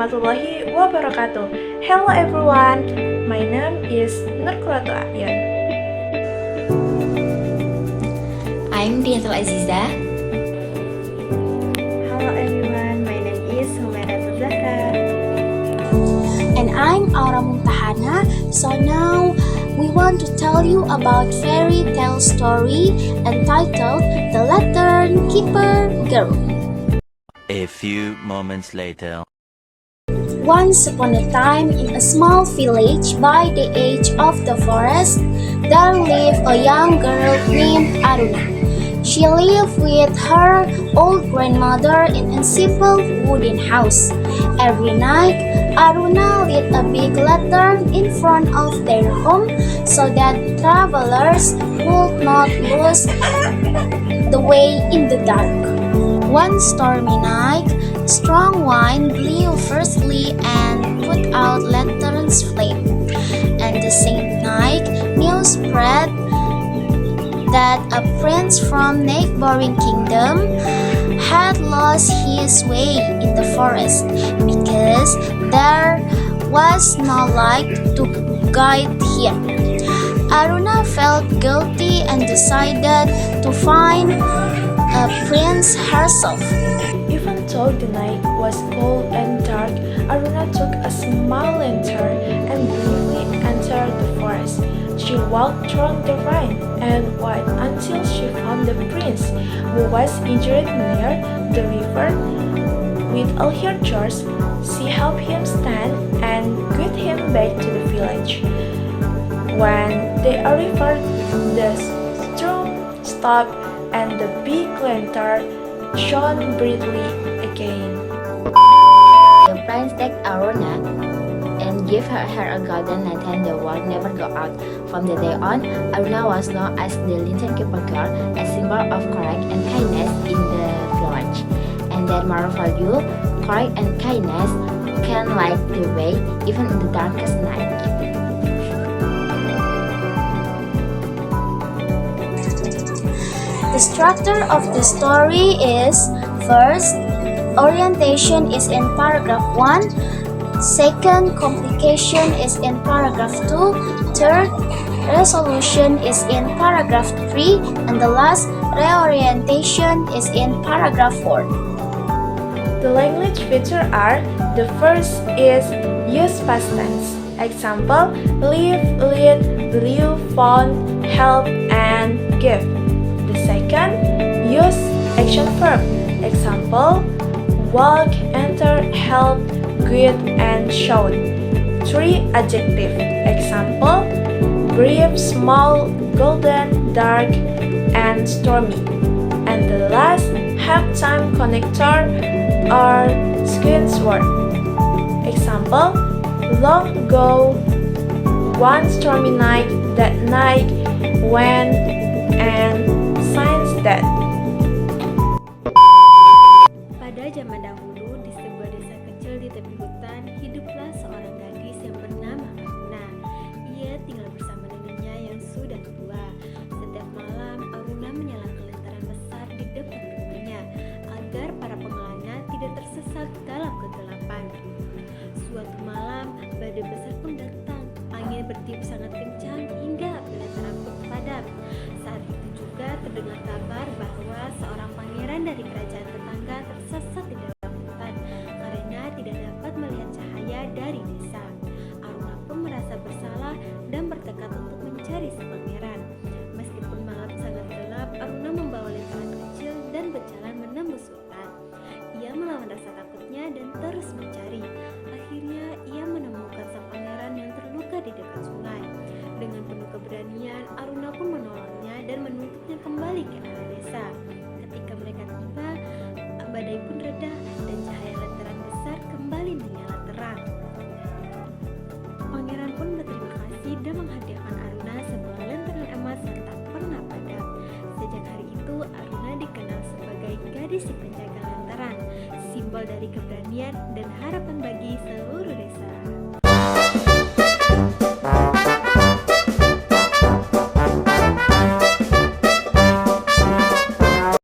warahmatullahi wabarakatuh. Hello everyone, my name is Nurqurratu A'yan. I'm Diatul Aziza. Hello everyone, my name is Humairatu Zahra. And I'm Aura Muntahana. So now we want to tell you about fairy tale story entitled The Lantern Keeper Girl. A few moments later. Once upon a time, in a small village by the edge of the forest, there lived a young girl named Aruna. She lived with her old grandmother in a simple wooden house. Every night, Aruna lit a big lantern in front of their home so that travelers would not lose the way in the dark. One stormy night, strong wind blew fiercely and put out lantern's flame. And the same night, news spread that a prince from neighboring kingdom had lost his way in the forest because there was no light to guide him. Aruna felt guilty and decided to find a prince herself. Even though the night was cold and dark, Aruna took a small lantern and bravely entered the forest. She walked through the rain and wait until she found the prince, who was injured near the river. With all her chores, she helped him stand and guided him back to the village. When they arrived, the storm stopped and the big lantern shone brightly again. The prince took Aruna and gave her a golden lantern that would never go out. From that day on, Aruna was known as the Lantern Keeper Girl, a symbol of courage and kindness in the village. And that moral value, courage and kindness, can light the way even in the darkest night. The structure of the story is: first, orientation is in paragraph 1, second, complication is in paragraph 2, third, resolution is in paragraph 3, and the last, reorientation is in paragraph 4. The language features are: the first is use past tense. Example, live, lead, grew, found, help, and give. The second, use action verb. Example, walk, enter, help, guide, and shout. 3. Adjective. Example, brief, small, golden, dark, and stormy. And the last, have time connector or sequence word. Example, long ago, one stormy night, that night, when, and since that. Pada zaman dahulu, di sebuah desa kecil di tepi hutan, hiduplah seorang gadis yang bernama Aruna. Ia tinggal bersama neneknya yang sudah tua. Setiap malam, Aruna menyalakan lentera besar di depan rumahnya agar para pengelana tidak tersesat dalam kegelapan. Suatu malam, badai besar pun datang. Angin bertiup sangat kencang hingga api lentera pun padam. Saat itu juga terdengar kabar bahwa seorang pangeran dari kerajaan tetangga tersesat di dalam hutan karena tidak dapat melihat cahaya dari desa. Aruna pun merasa bersalah dan bertekad untuk mencari si pangeran. Meskipun malam sangat gelap, Aruna membawa lentera kecil dan berjalan menembus hutan. Ia melawan rasa takutnya dan terus mencari. Akhirnya ia menemukan sang pangeran yang terluka di dekat sungai. Dengan penuh keberanian, Aruna pun menolongnya dan menuntunnya kembali ke arah desa. Ketika mereka tiba, badai pun reda dan cahaya lentera besar kembali menyala terang. Pangeran pun berterima kasih dan menghadiahkan Aruna sebuah lentera emas yang tak pernah padam. Sejak hari itu, Aruna dikenal sebagai gadis si penjaga lantaran, simbol dari keberanian dan harapan bagi seluruh